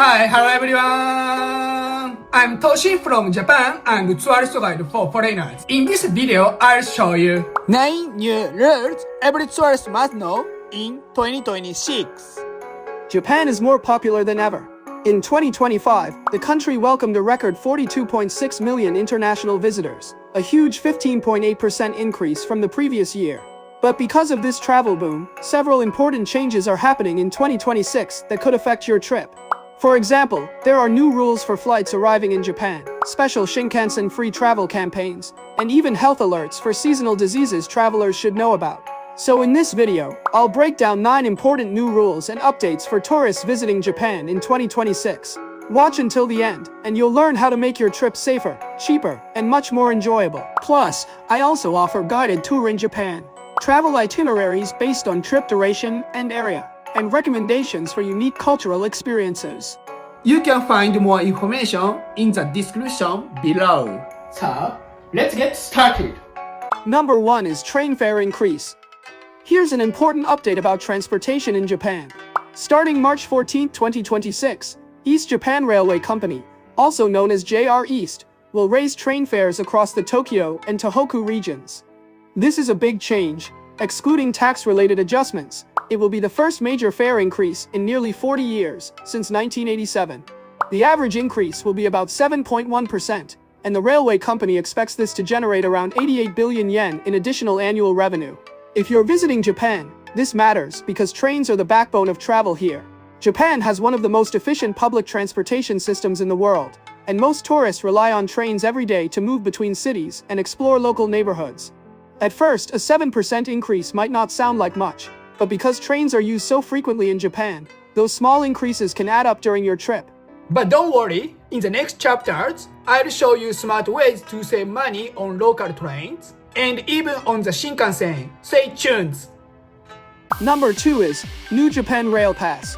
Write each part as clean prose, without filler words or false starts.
Hi, hello everyone! I'm Toshi from Japan and tourist guide for foreigners. In this video, I'll show you 9 new rules every tourist must know in 2026. Japan is more popular than ever. In 2025, the country welcomed a record 42.6 million international visitors, a huge 15.8% increase from the previous year. But because of this travel boom, several important changes are happening in 2026 that could affect your trip. For example, there are new rules for flights arriving in Japan, special Shinkansen free travel campaigns, and even health alerts for seasonal diseases travelers should know about. So in this video, I'll break down 9 important new rules and updates for tourists visiting Japan in 2026. Watch until the end, and you'll learn how to make your trip safer, cheaper, and much more enjoyable. Plus, I also offer guided tour in Japan, travel itineraries based on trip duration and area, and recommendations for unique cultural experiences. You can find more information in the description below. So, let's get started. Number 1 is train fare increase. Here's an important update about transportation in Japan. Starting March 14, 2026, East Japan Railway Company, also known as JR East, will raise train fares across the Tokyo and Tohoku regions. This is a big change. Excluding tax-related adjustments, it will be the first major fare increase in nearly 40 years, since 1987. The average increase will be about 7.1%, and the railway company expects this to generate around 88 billion yen in additional annual revenue. If you're visiting Japan, this matters because trains are the backbone of travel here. Japan has one of the most efficient public transportation systems in the world, and most tourists rely on trains every day to move between cities and explore local neighborhoods. At first, a 7% increase might not sound like much, but because trains are used so frequently in Japan, those small increases can add up during your trip. But don't worry, in the next chapters, I'll show you smart ways to save money on local trains, and even on the Shinkansen. Stay tuned! Number 2 is New Japan Rail Pass.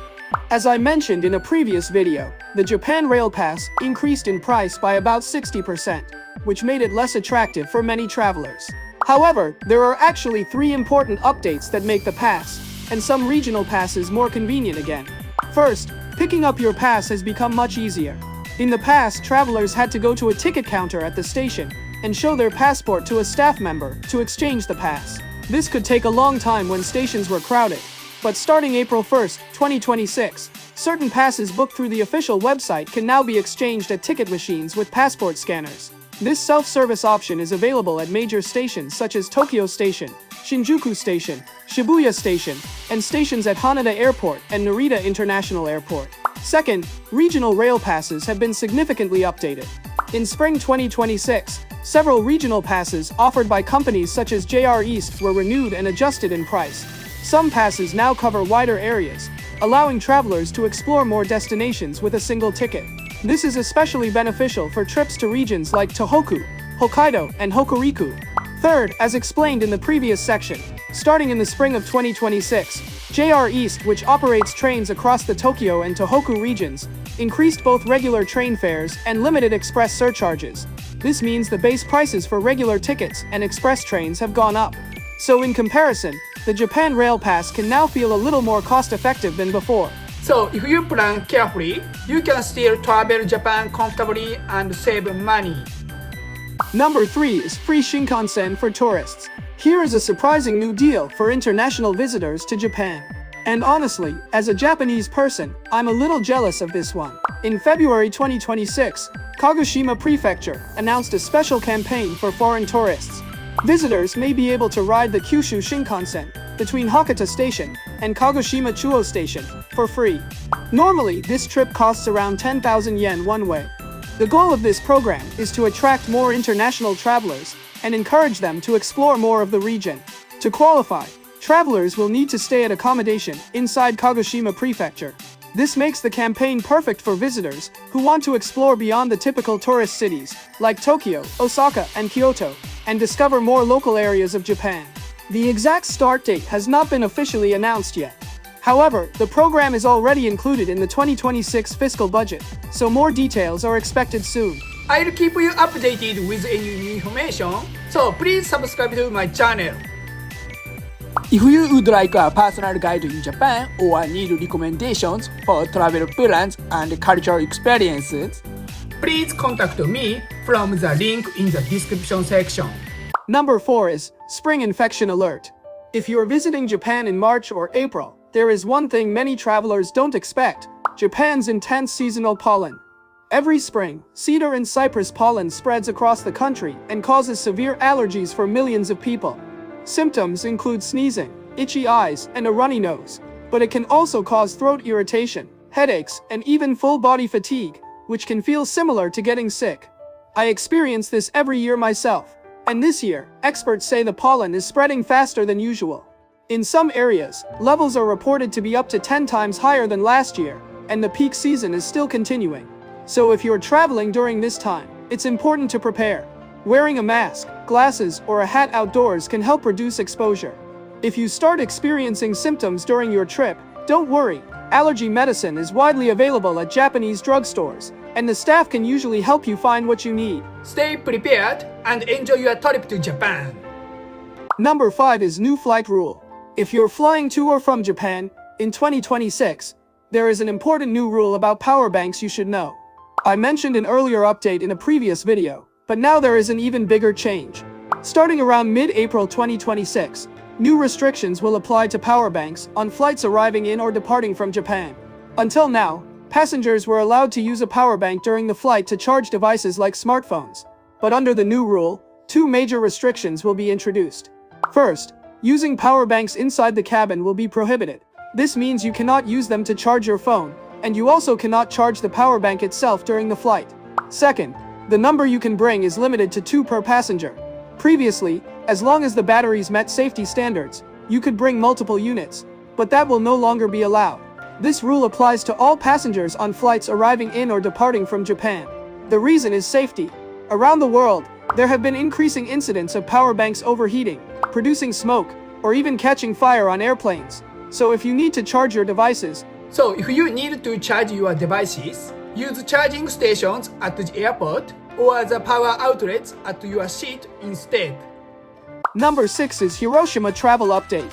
As I mentioned in a previous video, the Japan Rail Pass increased in price by about 60%, which made it less attractive for many travelers. However, there are actually 3 important updates that make the pass, and some regional passes more convenient again. First, picking up your pass has become much easier. In the past, travelers had to go to a ticket counter at the station and show their passport to a staff member to exchange the pass. This could take a long time when stations were crowded. But starting April 1, 2026, certain passes booked through the official website can now be exchanged at ticket machines with passport scanners. This self-service option is available at major stations such as Tokyo Station, Shinjuku Station, Shibuya Station, and stations at Haneda Airport and Narita International Airport. Second, regional rail passes have been significantly updated. In spring 2026, several regional passes offered by companies such as JR East were renewed and adjusted in price. Some passes now cover wider areas, allowing travelers to explore more destinations with a single ticket. This is especially beneficial for trips to regions like Tohoku, Hokkaido, and Hokuriku. Third, as explained in the previous section, starting in the spring of 2026, JR East, which operates trains across the Tokyo and Tohoku regions, increased both regular train fares and limited express surcharges. This means the base prices for regular tickets and express trains have gone up. So in comparison, the Japan Rail Pass can now feel a little more cost-effective than before. So if you plan carefully, you can still travel Japan comfortably and save money. Number 3 is free Shinkansen for tourists. Here is a surprising new deal for international visitors to Japan. And honestly, as a Japanese person, I'm a little jealous of this one. In February 2026, Kagoshima Prefecture announced a special campaign for foreign tourists. Visitors may be able to ride the Kyushu Shinkansen between Hakata Station and Kagoshima Chuo Station for free. Normally, this trip costs around 10,000 yen one way. The goal of this program is to attract more international travelers and encourage them to explore more of the region. To qualify, travelers will need to stay at accommodation inside Kagoshima Prefecture. This makes the campaign perfect for visitors who want to explore beyond the typical tourist cities like Tokyo, Osaka, and Kyoto, and discover more local areas of Japan. The exact start date has not been officially announced yet. However, the program is already included in the 2026 fiscal budget, so more details are expected soon. I'll keep you updated with any new information, so please subscribe to my channel. If you would like a personal guide in Japan or need recommendations for travel plans and cultural experiences, please contact me from the link in the description section. Number 4 is Spring Infection Alert. If you're visiting Japan in March or April, there is one thing many travelers don't expect: Japan's intense seasonal pollen. Every spring, cedar and cypress pollen spreads across the country and causes severe allergies for millions of people. Symptoms include sneezing, itchy eyes, and a runny nose, but it can also cause throat irritation, headaches, and even full-body fatigue, which can feel similar to getting sick. I experience this every year myself, and this year, experts say the pollen is spreading faster than usual. In some areas, levels are reported to be up to 10 times higher than last year, and the peak season is still continuing. So if you're traveling during this time, it's important to prepare. Wearing a mask, glasses, or a hat outdoors can help reduce exposure. If you start experiencing symptoms during your trip, don't worry. Allergy medicine is widely available at Japanese drugstores, and the staff can usually help you find what you need. Stay prepared and enjoy your trip to Japan. Number 5 is New Flight Rule. If you're flying to or from Japan in 2026, there is an important new rule about power banks you should know. I mentioned an earlier update in a previous video, but now there is an even bigger change. Starting around mid-April 2026, new restrictions will apply to power banks on flights arriving in or departing from Japan. Until now, passengers were allowed to use a power bank during the flight to charge devices like smartphones. But under the new rule, 2 major restrictions will be introduced. First, using power banks inside the cabin will be prohibited. This means you cannot use them to charge your phone, and you also cannot charge the power bank itself during the flight. Second, the number you can bring is limited to 2 per passenger. Previously, as long as the batteries met safety standards, you could bring multiple units, but that will no longer be allowed. This rule applies to all passengers on flights arriving in or departing from Japan. The reason is safety. Around the world, there have been increasing incidents of power banks overheating, producing smoke, or even catching fire on airplanes. So if you need to charge your devices, So if you need to charge your devices, use charging stations at the airport or the power outlets at your seat instead. Number 6 is Hiroshima Travel Update.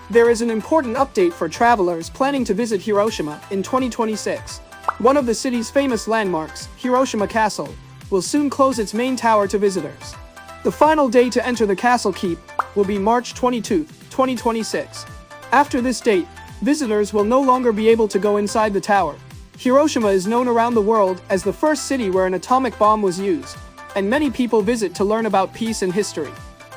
There is an important update for travelers planning to visit Hiroshima in 2026. One of the city's famous landmarks, Hiroshima Castle, will soon close its main tower to visitors. The final day to enter the castle keep will be March 22, 2026. After this date, visitors will no longer be able to go inside the tower. Hiroshima is known around the world as the first city where an atomic bomb was used, and many people visit to learn about peace and history.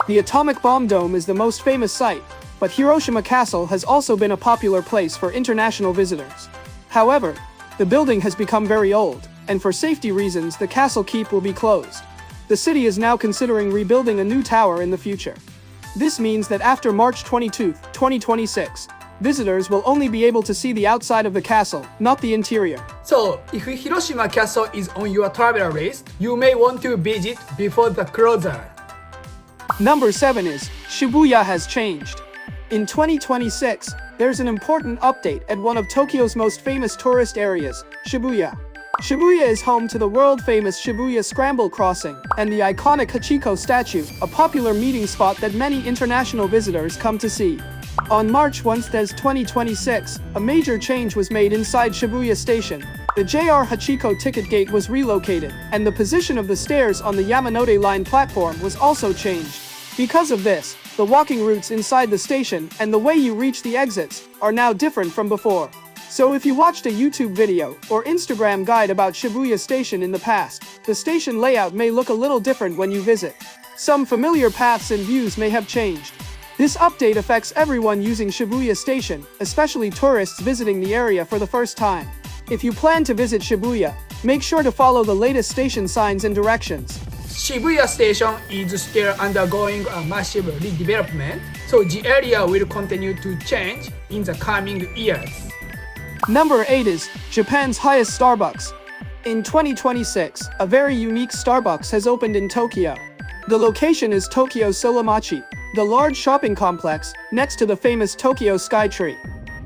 The atomic bomb dome is the most famous site, but Hiroshima Castle has also been a popular place for international visitors. However, the building has become very old, and for safety reasons the castle keep will be closed. The city is now considering rebuilding a new tower in the future. This means that after March 22, 2026, visitors will only be able to see the outside of the castle, not the interior. So if Hiroshima Castle is on your travel list, you may want to visit before the closure. Number 7 is Shibuya has changed. In 2026, there's an important update at one of Tokyo's most famous tourist areas, Shibuya. Shibuya is home to the world-famous Shibuya Scramble Crossing and the iconic Hachiko statue, a popular meeting spot that many international visitors come to see. On March 1, 2026, a major change was made inside Shibuya Station. The JR Hachiko ticket gate was relocated, and the position of the stairs on the Yamanote Line platform was also changed. Because of this, the walking routes inside the station and the way you reach the exits are now different from before. So if you watched a YouTube video or Instagram guide about Shibuya Station in the past, the station layout may look a little different when you visit. Some familiar paths and views may have changed. This update affects everyone using Shibuya Station, especially tourists visiting the area for the first time. If you plan to visit Shibuya, make sure to follow the latest station signs and directions. Shibuya Station is still undergoing a massive redevelopment, so the area will continue to change in the coming years. Number 8 is Japan's highest Starbucks. In 2026, a very unique Starbucks has opened in Tokyo. The location is Tokyo Solamachi, the large shopping complex next to the famous Tokyo Skytree.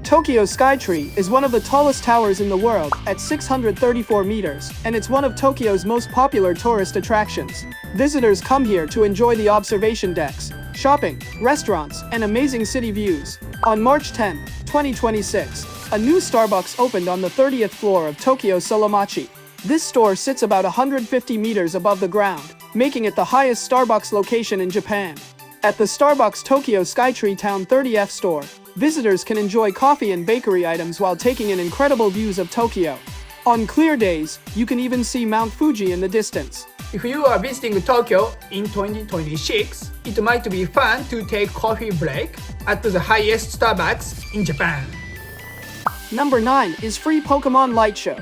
Tokyo Skytree is one of the tallest towers in the world at 634 meters, and it's one of Tokyo's most popular tourist attractions. Visitors come here to enjoy the observation decks, shopping, restaurants, and amazing city views. On March 10, 2026, a new Starbucks opened on the 30th floor of Tokyo Solamachi. This store sits about 150 meters above the ground, making it the highest Starbucks location in Japan. At the Starbucks Tokyo Skytree Town 30F store, visitors can enjoy coffee and bakery items while taking in incredible views of Tokyo. On clear days, you can even see Mount Fuji in the distance. If you are visiting Tokyo in 2026, it might be fun to take coffee break at the highest Starbucks in Japan. Number 9 is Free Pokémon Light Show.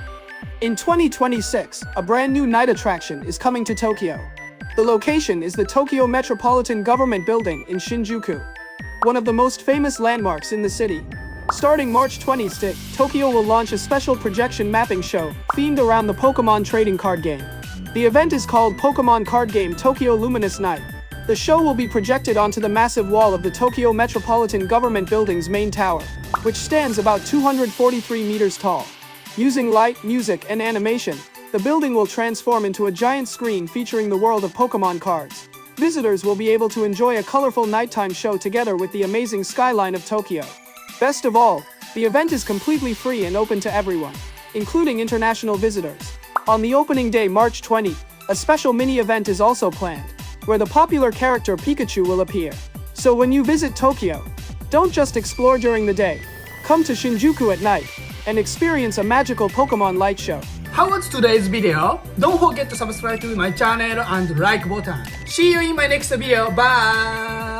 In 2026, a brand new night attraction is coming to Tokyo. The location is the Tokyo Metropolitan Government Building in Shinjuku, one of the most famous landmarks in the city. Starting March 26, Tokyo will launch a special projection mapping show themed around the Pokémon trading card game. The event is called Pokémon Card Game Tokyo Luminous Night. The show will be projected onto the massive wall of the Tokyo Metropolitan Government Building's main tower, which stands about 243 meters tall. Using light, music, and animation, the building will transform into a giant screen featuring the world of Pokémon cards. Visitors will be able to enjoy a colorful nighttime show together with the amazing skyline of Tokyo. Best of all, the event is completely free and open to everyone, including international visitors. On the opening day, March 20, a special mini-event is also planned, where the popular character Pikachu will appear. So when you visit Tokyo, don't just explore during the day. Come to Shinjuku at night and experience a magical Pokémon light show. How was today's video? Don't forget to subscribe to my channel and like button. See you in my next video. Bye!